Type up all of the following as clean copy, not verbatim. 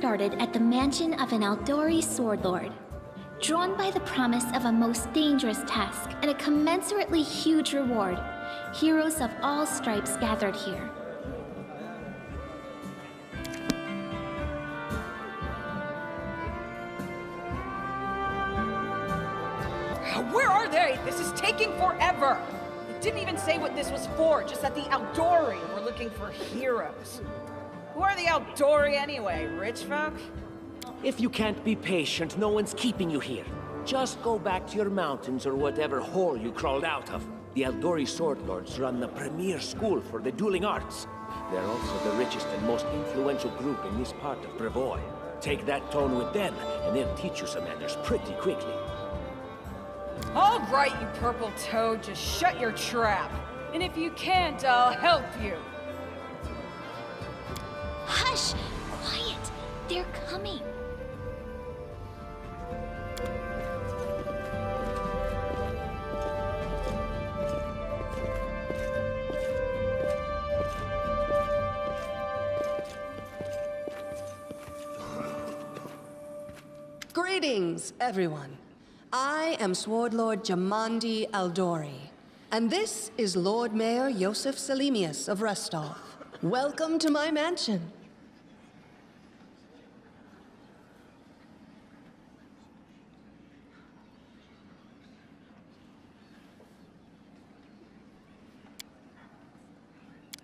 started at the mansion of an Aldori swordlord. Drawn by the promise of a most dangerous task and a commensurately huge reward, heroes of all stripes gathered here. Where are they? This is taking forever! It didn't even say what this was for, just that the Aldori were looking for heroes. Who are the Aldori anyway, rich folk? If you can't be patient, no one's keeping you here. Just go back to your mountains or whatever hole you crawled out of. The Aldori Swordlords run the premier school for the dueling arts. They're also the richest and most influential group in this part of Brevoy. Take that tone with them, and they'll teach you some manners pretty quickly. All right, you purple toad, just shut your trap. And if you can't, I'll help you. Hush! Quiet! They're coming. Greetings, everyone. I am Swordlord Jamandi Aldori, and this is Lord Mayor Yosef Selimius of Restov. Welcome to my mansion.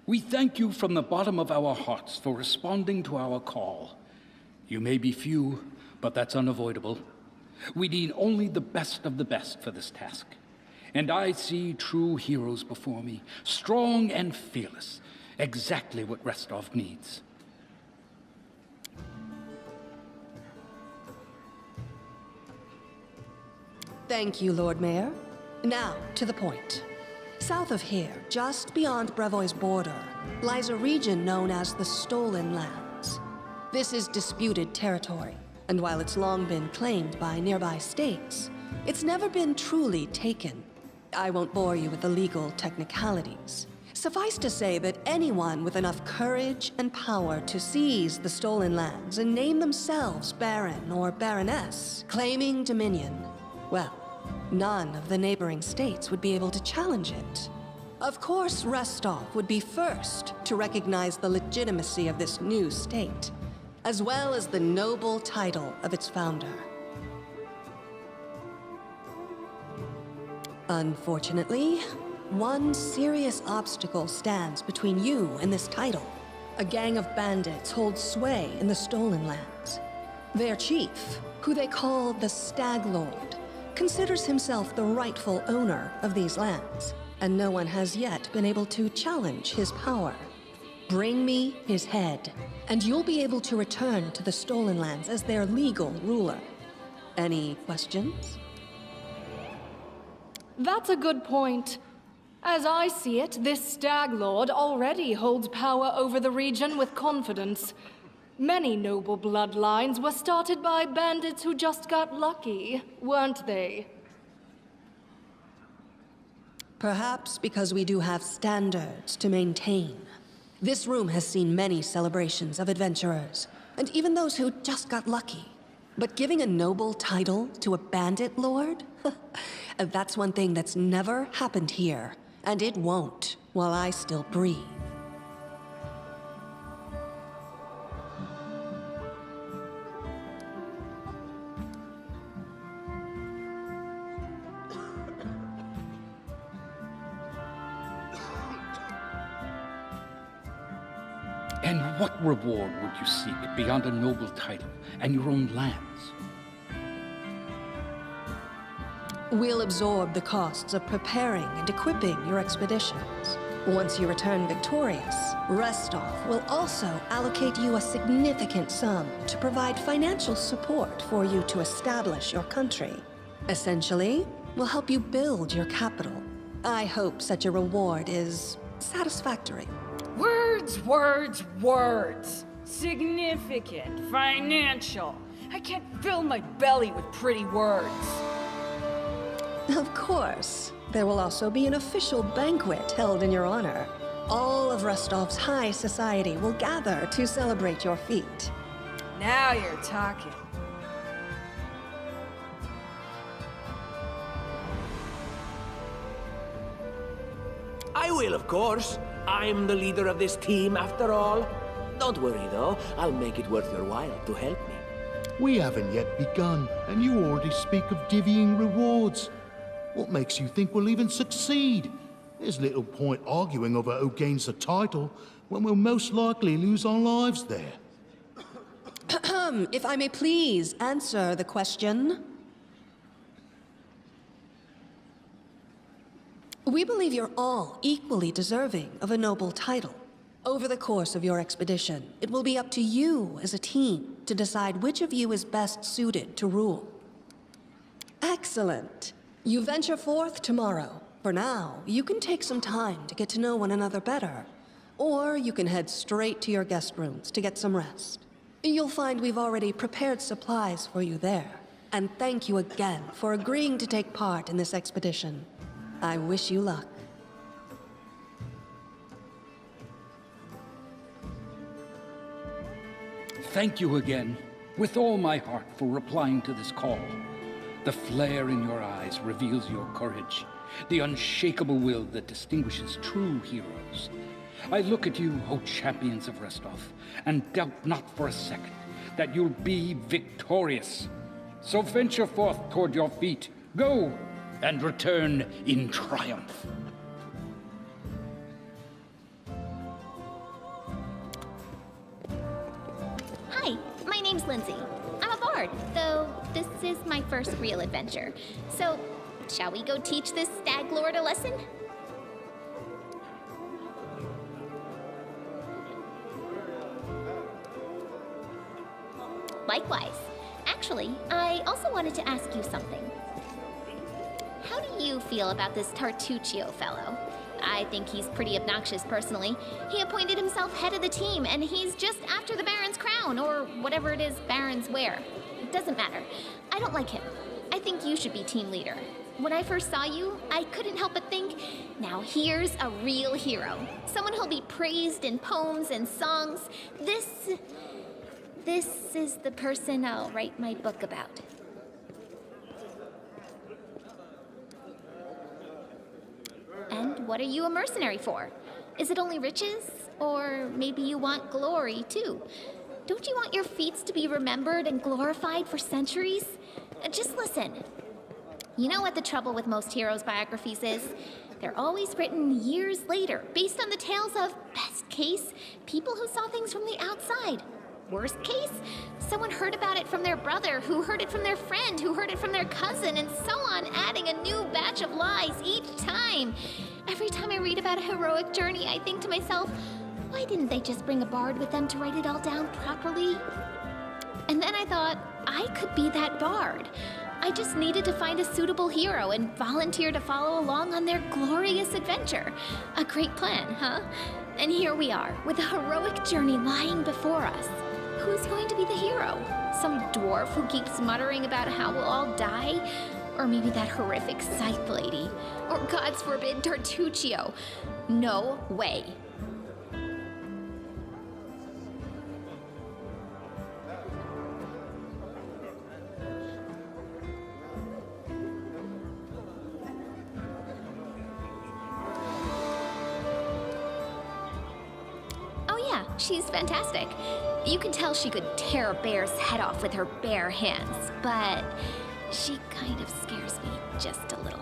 We thank you from the bottom of our hearts for responding to our call. You may be few, but that's unavoidable. We need only the best of the best for this task. And I see true heroes before me, strong and fearless, exactly what Restov needs. Thank you, Lord Mayor. Now, to the point. South of here, just beyond Brevoy's border, lies a region known as the Stolen Lands. This is disputed territory, and while it's long been claimed by nearby states, it's never been truly taken. I won't bore you with the legal technicalities. Suffice to say that anyone with enough courage and power to seize the Stolen Lands and name themselves Baron or Baroness, claiming dominion, well, none of the neighboring states would be able to challenge it. Of course, Restov would be first to recognize the legitimacy of this new state, as well as the noble title of its founder. Unfortunately, one serious obstacle stands between you and this title. A gang of bandits holds sway in the Stolen Lands. Their chief, who they call the Stag Lord, considers himself the rightful owner of these lands, and no one has yet been able to challenge his power. Bring me his head, and you'll be able to return to the Stolen Lands as their legal ruler. Any questions? That's a good point. As I see it, this Stag Lord already holds power over the region with confidence. Many noble bloodlines were started by bandits who just got lucky, weren't they? Perhaps because we do have standards to maintain. This room has seen many celebrations of adventurers, and even those who just got lucky. But giving a noble title to a bandit lord? That's one thing that's never happened here, and it won't while I still breathe. And what reward would you seek beyond a noble title and your own lands? We'll absorb the costs of preparing and equipping your expeditions. Once you return victorious, Restov will also allocate you a significant sum to provide financial support for you to establish your country. Essentially, we'll help you build your capital. I hope such a reward is satisfactory. Words, words, words. Significant, financial. I can't fill my belly with pretty words. Of course. There will also be an official banquet held in your honor. All of Restov's high society will gather to celebrate your feat. Now you're talking. I will, of course. I'm the leader of this team, after all. Don't worry, though. I'll make it worth your while to help me. We haven't yet begun, and you already speak of divvying rewards. What makes you think we'll even succeed? There's little point arguing over who gains the title when we'll most likely lose our lives there. If I may please answer the question. We believe you're all equally deserving of a noble title. Over the course of your expedition, it will be up to you as a team to decide which of you is best suited to rule. Excellent. You venture forth tomorrow. For now, you can take some time to get to know one another better. Or you can head straight to your guest rooms to get some rest. You'll find we've already prepared supplies for you there. And thank you again for agreeing to take part in this expedition. I wish you luck. Thank you again, with all my heart, for replying to this call. The flare in your eyes reveals your courage, the unshakable will that distinguishes true heroes. I look at you, O champions of Restov, and doubt not for a second that you'll be victorious. So venture forth toward your feet. Go, and return in triumph. Hi, my name's Lindsay. I'm a bard, though this is my first real adventure. So, shall we go teach this stag lord a lesson? Likewise. Actually, I also wanted to ask you something. How do you feel about this Tartuccio fellow? I think he's pretty obnoxious, personally. He appointed himself head of the team, and he's just after the Baron's crown, or whatever it is barons wear. It doesn't matter. I don't like him. I think you should be team leader. When I first saw you, I couldn't help but think, now here's a real hero. Someone who'll be praised in poems and songs. This is the person I'll write my book about. And what are you a mercenary for? Is it only riches? Or maybe you want glory, too? Don't you want your feats to be remembered and glorified for centuries? Just listen. You know what the trouble with most heroes' biographies is? They're always written years later, based on the tales of, best case, people who saw things from the outside. Worst case, someone heard about it from their brother, who heard it from their friend, who heard it from their cousin, and so on, adding a new batch of lies each time. Every time I read about a heroic journey, I think to myself, why didn't they just bring a bard with them to write it all down properly? And then I thought, I could be that bard. I just needed to find a suitable hero and volunteer to follow along on their glorious adventure. A great plan, huh? And here we are, with a heroic journey lying before us. Who's going to be the hero? Some dwarf who keeps muttering about how we'll all die? Or maybe that horrific scythe lady? Or, God's forbid, Tartuccio? No way. She's fantastic. You can tell she could tear a bear's head off with her bare hands, but she kind of scares me just a little.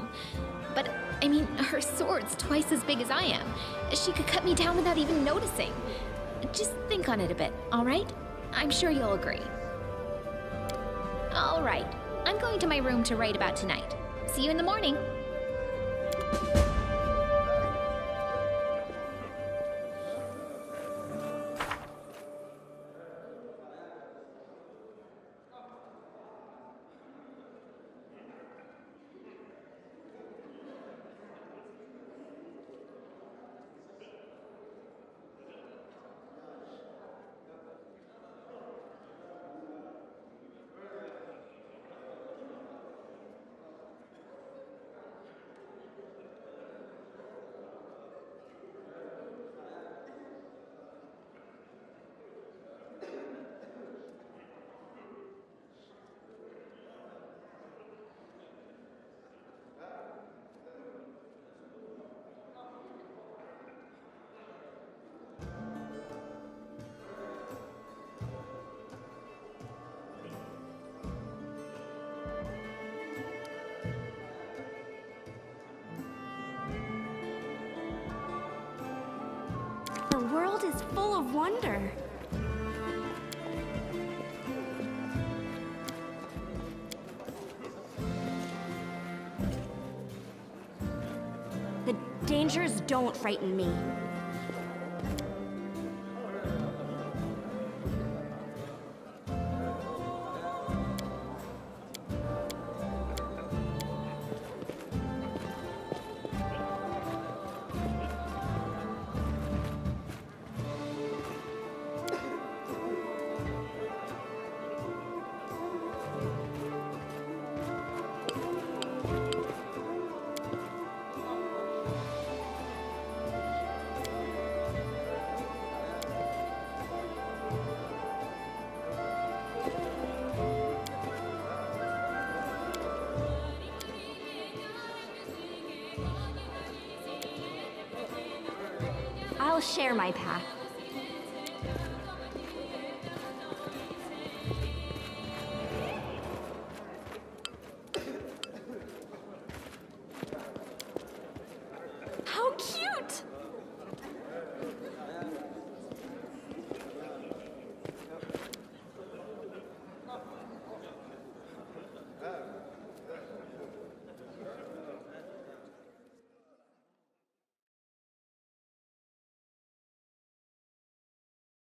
But, I mean, her sword's twice as big as I am. She could cut me down without even noticing. Just think on it a bit, all right? I'm sure you'll agree. All right. I'm going to my room to write about tonight. See you in the morning. is full of wonder. The dangers don't frighten me. I'll share my path.